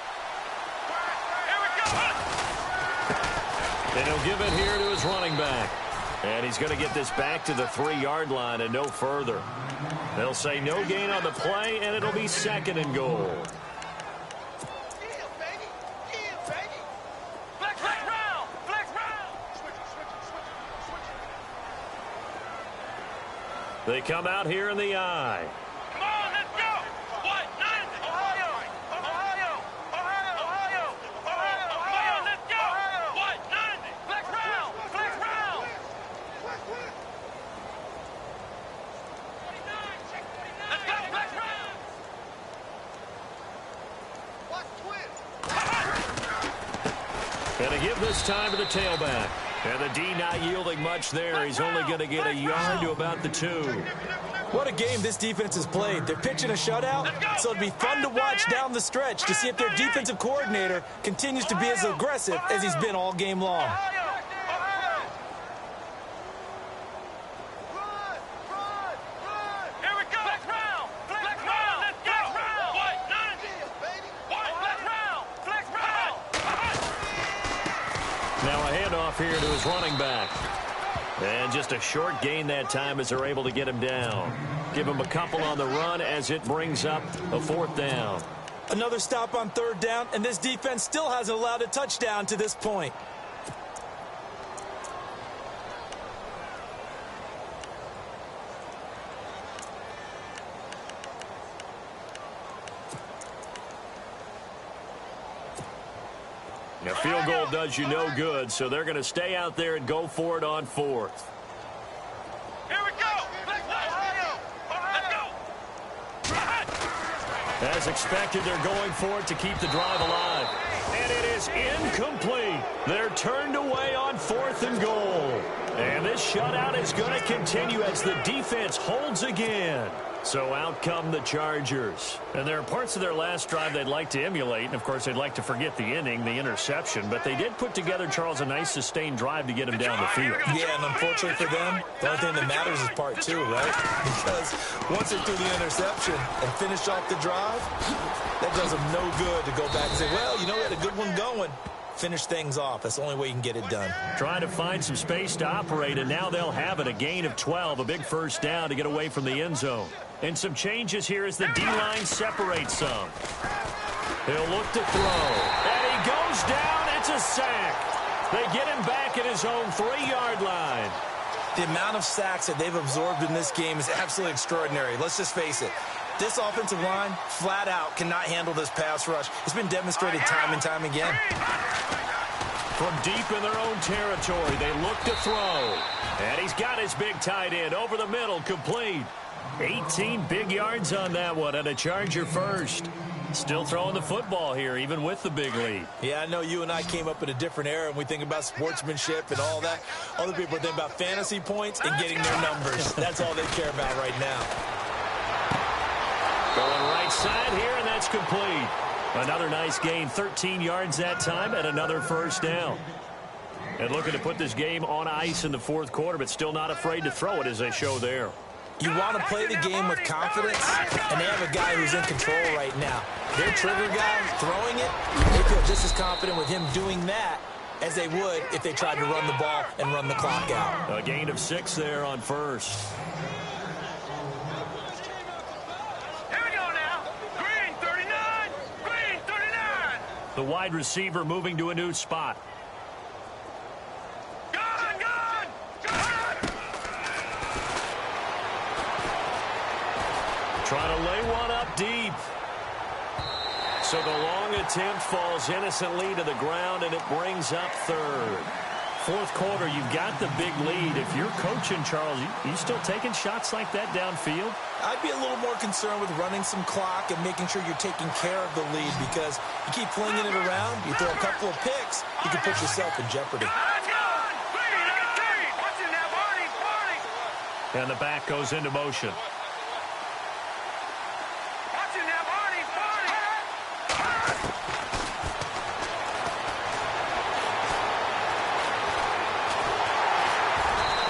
And he'll give it here to his running back. And he's going to get this back to the 3-yard line and no further. They'll say no gain on the play, and it'll be 2nd and goal. They come out here in the eye. Come on, let's go. What? 90. Ohio. Ohio. Ohio. Ohio. Ohio. Ohio. Let's go. What? 90. Flex round. Flex round. Let's go. Flex round. What? Twist. And a give this time to the tailback. And the D not yielding much there. He's only going to get a yard to about the 2. What a game this defense has played. They're pitching a shutout, so it'll be fun to watch down the stretch to see if their defensive coordinator continues to be as aggressive as he's been all game long. Here to his running back. And just a short gain that time as they're able to get him down. Give him a couple on the run as it brings up a 4th down. Another stop on 3rd down, and this defense still hasn't allowed a touchdown to this point. A field goal does you no good, so they're going to stay out there and go for it on 4th. Here we go. Ohio. Ohio. Let's go. As expected, they're going for it to keep the drive alive. And it is incomplete. They're turned away on 4th and goal. And this shutout is going to continue as the defense holds again. So out come the Chargers. And there are parts of their last drive they'd like to emulate. And, of course, they'd like to forget the inning, the interception. But they did put together, Charles, a nice sustained drive to get him down the field. Yeah, and unfortunately for them, the only thing that matters is part 2, right? Because once they threw the interception and finished off the drive, that does them no good to go back and say, well, you know, we had a good one going. finish things off. That's the only way you can get it done. Trying to find some space to operate, and now they'll have it. A gain of 12, a big first down to get away from the end zone. And some changes here as the D-line separates some. He'll look to throw. And he goes down. It's a sack. They get him back at his own 3-yard line. The amount of sacks that they've absorbed in this game is absolutely extraordinary. Let's just face it. This offensive line, flat out, cannot handle this pass rush. It's been demonstrated time and time again. From deep in their own territory, they look to throw. And he's got his big tight end over the middle, complete. 18 big yards on that one, and a Charger first. Still throwing the football here, even with the big lead. Yeah, I know you and I came up in a different era, and we think about sportsmanship and all that. Other people think about fantasy points and getting their numbers. That's all they care about right now. Going right side here, and that's complete. Another nice gain, 13 yards that time, and another first down. And looking to put this game on ice in the fourth quarter, but still not afraid to throw it as they show there. You want to play the game with confidence, and they have a guy who's in control right now. Their trigger guy throwing it, they feel just as confident with him doing that as they would if they tried to run the ball and run the clock out. A gain of 6 there on first. Here we go now. Green 39. Green 39. The wide receiver moving to a new spot. Trying to lay one up deep. So the long attempt falls innocently to the ground, and it brings up third. Fourth quarter, you've got the big lead. If you're coaching, Charles, you still taking shots like that downfield? I'd be a little more concerned with running some clock and making sure you're taking care of the lead, because you keep flinging it around, you throw a couple of picks, you can put yourself in jeopardy. And the back goes into motion.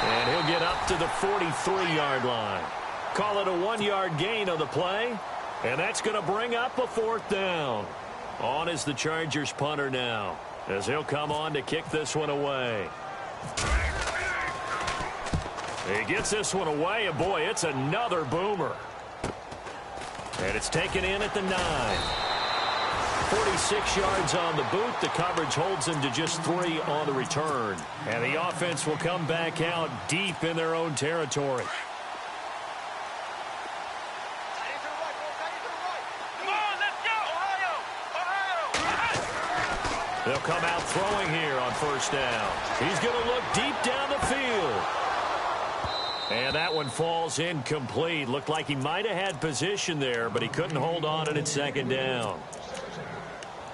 And he'll get up to the 43-yard line. Call it a 1-yard gain on the play. And that's going to bring up a fourth down. On is the Chargers punter now, as he'll come on to kick this one away. He gets this one away, and boy, it's another boomer. And it's taken in at the 9. 46 yards on the boot. The coverage holds him to just 3 on the return. And the offense will come back out deep in their own territory. They'll come out throwing here on first down. He's going to look deep down the field. And that one falls incomplete. Looked like he might have had position there, but he couldn't hold on at second down.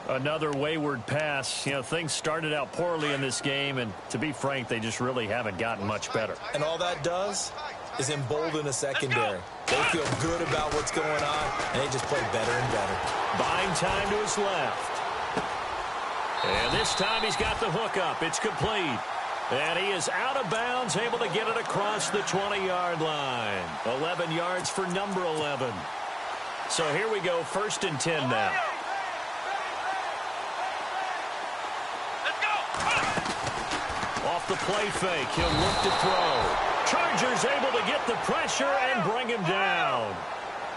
Another wayward pass. You know, things started out poorly in this game, and to be frank, they just really haven't gotten much better. And all that does is embolden a secondary. They feel good about what's going on, and they just play better and better. Buying time to his left. And this time he's got the hook up. It's complete. And he is out of bounds, able to get it across the 20-yard line. 11 yards for number 11. So here we go, 1st and 10 now. Off the play fake, he'll look to throw. Chargers able to get the pressure and bring him down.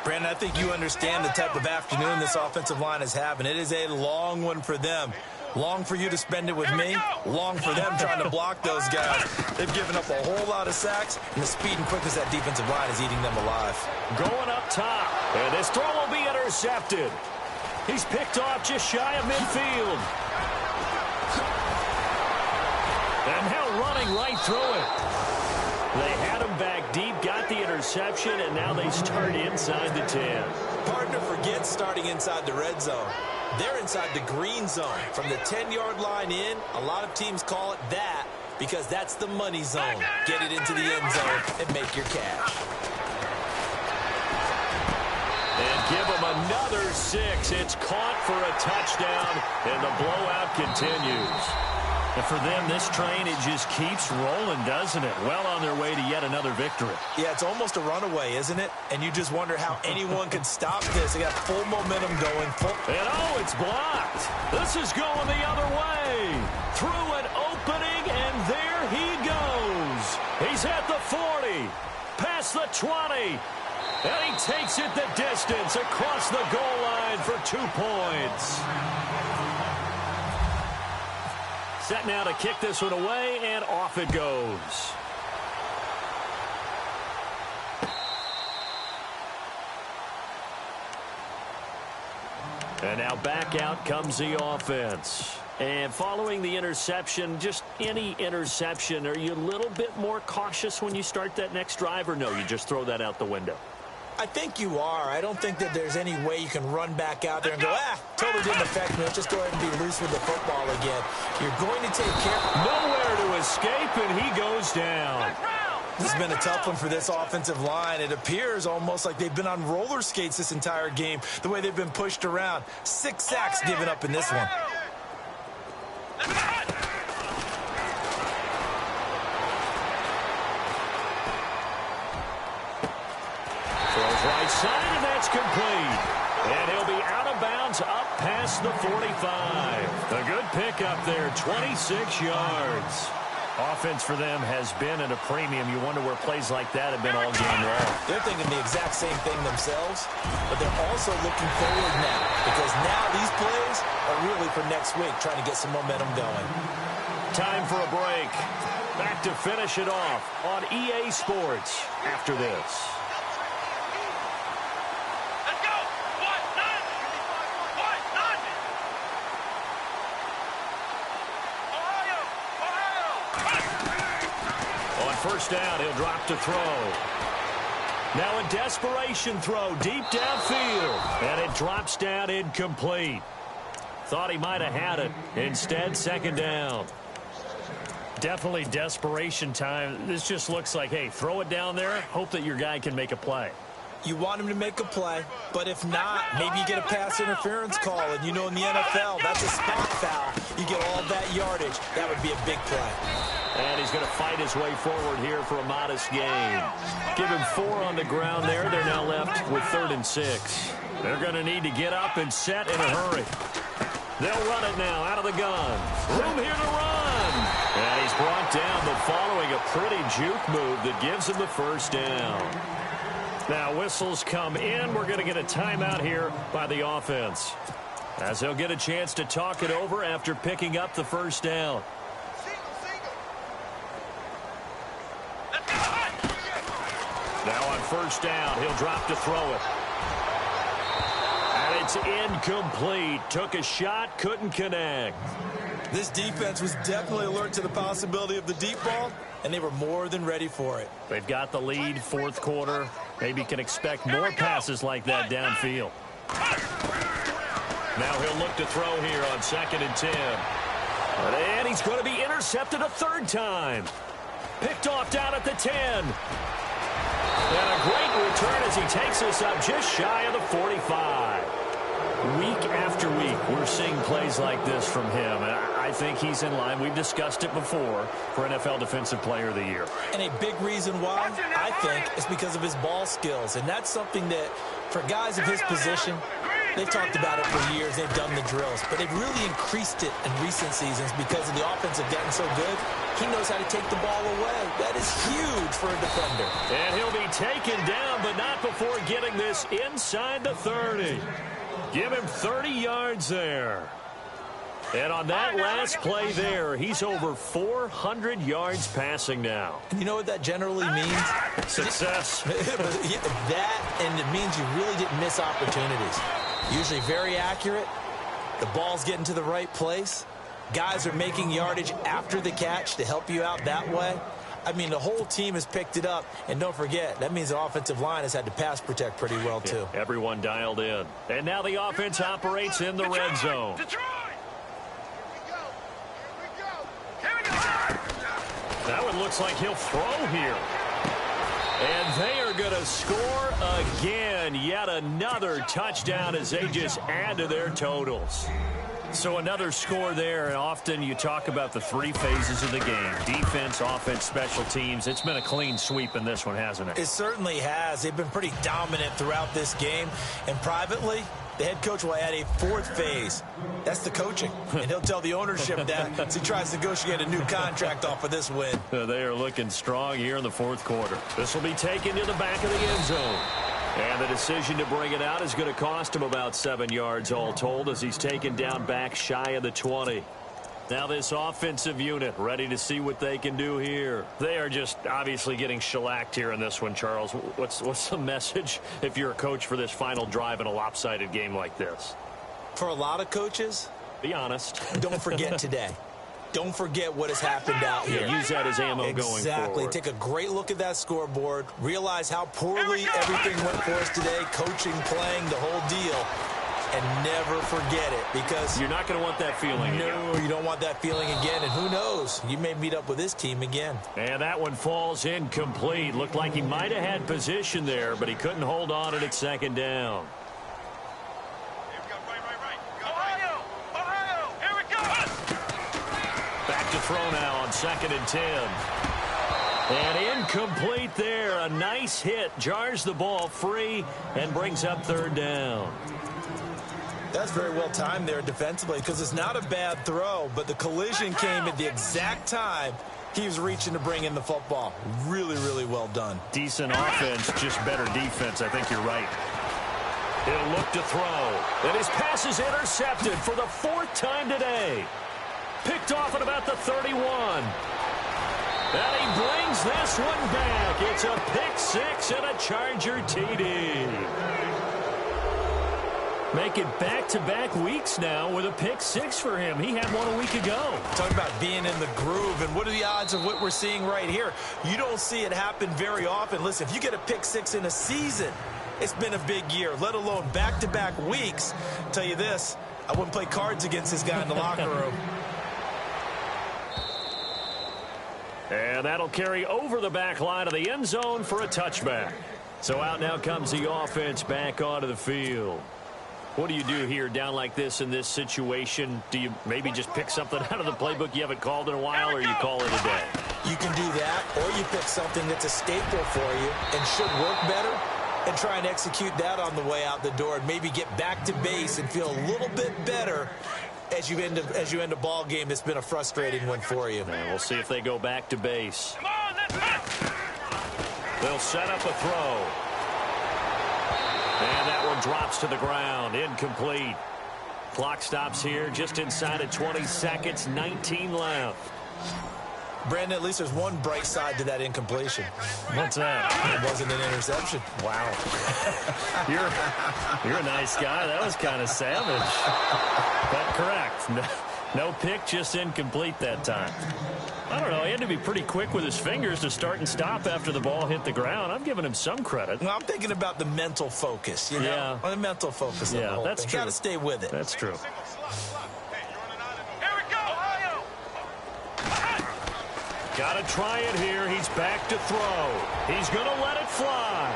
Brandon, I think you understand the type of afternoon this offensive line is having. It is a long one for them. Long for you to spend it with me. Long for them trying to block those guys. They've given up a whole lot of sacks, and the speed and quickness of that defensive line is eating them alive. Going up top, and this throw will be intercepted. He's picked off just shy of midfield. And now running right through it. They had him back deep, got the interception, and now they start inside the 10. Partner forgets starting inside the red zone. They're inside the green zone. From the 10-yard line in, a lot of teams call it that because that's the money zone. Get it into the end zone and make your cash. And give them another 6. It's caught for a touchdown, and the blowout continues. And for them, this train, it just keeps rolling, doesn't it? Well on their way to yet another victory. Yeah, it's almost a runaway, isn't it? And you just wonder how anyone could stop this. They got full momentum going. And oh, it's blocked. This is going the other way. Through an opening, and there he goes. He's at the 40, past the 20. And he takes it the distance across the goal line for 2 points. Set now to kick this one away, and off it goes. And now back out comes the offense. And following the interception, just any interception, are you a little bit more cautious when you start that next drive, or no, you just throw that out the window? I think you are. I don't think that there's any way you can run back out there and go, totally didn't affect me. Let's just go ahead and be loose with the football again. You're going to take care. Nowhere to escape, and he goes down. This has been a tough one for this offensive line. It appears almost like they've been on roller skates this entire game, the way they've been pushed around. 6 sacks given up in this one. Throws right side, and that's complete. And he'll be out of bounds up past the 45. A good pickup there, 26 yards. Offense for them has been at a premium. You wonder where plays like that have been all game long. They're thinking the exact same thing themselves, but they're also looking forward now, because now these plays are really for next week, trying to get some momentum going. Time for a break. Back to finish it off on EA Sports after this. First down, he'll drop to throw. Now a desperation throw deep downfield, and it drops down incomplete. Thought he might have had it. Instead, second down. Definitely desperation time. This just looks like, hey, throw it down there, hope that your guy can make a play. You want him to make a play, but if not, maybe you get a pass interference call, and you know in the NFL, that's a spot foul. You get all that yardage. That would be a big play. And he's going to fight his way forward here for a modest gain. Give him 4 on the ground there. They're now left with 3rd and 6. They're going to need to get up and set in a hurry. They'll run it now out of the gun. Room here to run. And he's brought down, but following a pretty juke move that gives him the first down. Now whistles come in. We're going to get a timeout here by the offense, as they'll get a chance to talk it over after picking up the first down. Now on first down, he'll drop to throw it. And it's incomplete. Took a shot, couldn't connect. This defense was definitely alert to the possibility of the deep ball, and they were more than ready for it. They've got the lead, 4th quarter. Maybe can expect more passes like that downfield. Now he'll look to throw here on 2nd and 10. And he's going to be intercepted a 3rd time. Picked off down at the 10. And a great return as he takes us up just shy of the 45. Week after week, we're seeing plays like this from him. And I think he's in line. We've discussed it before for NFL Defensive Player of the Year. And a big reason why, I think, is because of his ball skills. And that's something that, for guys of his position, they've talked about it for years. They've done the drills. But they've really increased it in recent seasons because of the offense have gotten so good. He knows how to take the ball away. That is huge for a defender. And he'll be taken down, but not before getting this inside the 30. Give him 30 yards there. And on that last play there, he's over 400 yards passing now. And you know what that generally means? Success. That, and it means you really didn't miss opportunities. Usually very accurate. The ball's getting to the right place. Guys are making yardage after the catch to help you out that way. I mean, the whole team has picked it up. And don't forget, that means the offensive line has had to pass protect pretty well, too. Yeah, everyone dialed in. And now the offense operates in the red zone. That one looks like he'll throw here. And they are going to score again. Yet another touchdown as they just add to their totals. So another score there, and often you talk about the three phases of the game: defense, offense, special teams. It's been a clean sweep in this one, hasn't it? It certainly has. They've been pretty dominant throughout this game. And privately, the head coach will add a fourth phase. That's the coaching. And he'll tell the ownership that as he tries to negotiate a new contract off of this win. They are looking strong here in the fourth quarter. This will be taken to the back of the end zone. And the decision to bring it out is going to cost him about 7 yards all told, as he's taken down back shy of the 20. Now this offensive unit ready to see what they can do here. They are just obviously getting shellacked here in this one, Charles. What's the message if you're a coach for this final drive in a lopsided game like this? For a lot of coaches, be honest. Don't forget today. Don't forget what has happened out here. Yeah, use that as ammo going forward. Exactly. Take a great look at that scoreboard. Realize how poorly everything went for us today. Coaching, playing, the whole deal. And never forget it, because you're not going to want that feeling again. No, you don't want that feeling again. And who knows? You may meet up with this team again. And that one falls incomplete. Looked like he might have had position there, but he couldn't hold on at second down. To throw now on 2nd and 10. And incomplete there. A nice hit. Jars the ball free and brings up 3rd down. That's very well timed there defensively, because it's not a bad throw, but the collision came at the exact time he was reaching to bring in the football. Really, really well done. Decent offense, just better defense. I think you're right. He'll look to throw. And his pass is intercepted for the 4th time today. Picked off at about the 31. And he brings this one back. It's a pick 6 and a Charger TD. Make it back-to-back weeks now with a pick 6 for him. He had one a week ago. Talk about being in the groove, and what are the odds of what we're seeing right here? You don't see it happen very often. Listen, if you get a pick 6 in a season, it's been a big year, let alone back-to-back weeks. I'll tell you this, I wouldn't play cards against this guy in the locker room. And that'll carry over the back line of the end zone for a touchback. So out now comes the offense back onto the field. What do you do here down like this in this situation? Do you maybe just pick something out of the playbook you haven't called in a while, or you call it a day? You can do that, or you pick something that's a staple for you and should work better, and try and execute that on the way out the door, and maybe get back to base and feel a little bit better as you end a ball game that's been a frustrating one for you. And we'll see if they go back to base. They'll set up a throw. And that one drops to the ground. Incomplete. Clock stops here just inside of 20 seconds. 19 left. Brandon, at least there's one bright side to that incompletion. What's that? It wasn't an interception. Wow. You're a nice guy. That was kind of savage. But correct. No pick, just incomplete that time. I don't know. He had to be pretty quick with his fingers to start and stop after the ball hit the ground. I'm giving him some credit. Well, I'm thinking about the mental focus, you know? Yeah. The mental focus on the whole that's thing. true. Got to stay with it. That's true. Got to try it here. He's back to throw. He's going to let it fly.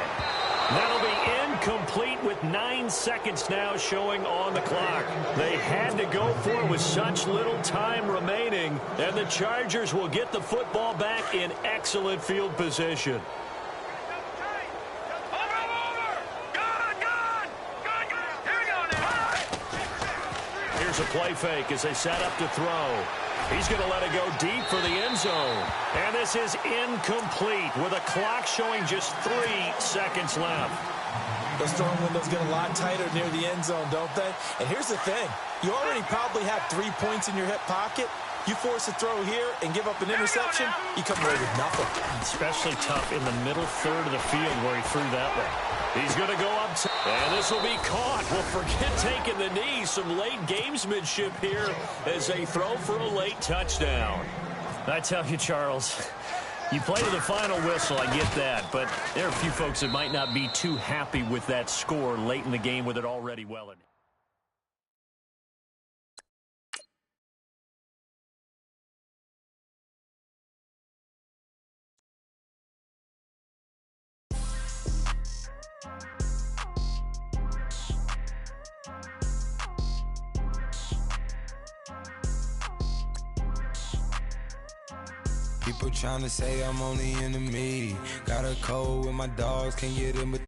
That'll be incomplete with 9 seconds now showing on the clock. They had to go for it with such little time remaining, and the Chargers will get the football back in excellent field position. Here's a play fake as they set up to throw. He's going to let it go deep for the end zone. And this is incomplete with a clock showing just 3 seconds left. Those throwing windows get a lot tighter near the end zone, don't they? And here's the thing. You already probably have 3 points in your hip pocket. You force a throw here and give up an interception, you come away with nothing. Especially tough in the middle third of the field where he threw that one. He's going to go up. And this will be caught. Well, forget taking the knee. Some late gamesmanship here as they throw for a late touchdown. I tell you, Charles, you play to the final whistle, I get that. But there are a few folks that might not be too happy with that score late in the game with it already well in. People trying to say I'm only enemy. Got a cold with my dogs, can't get in, but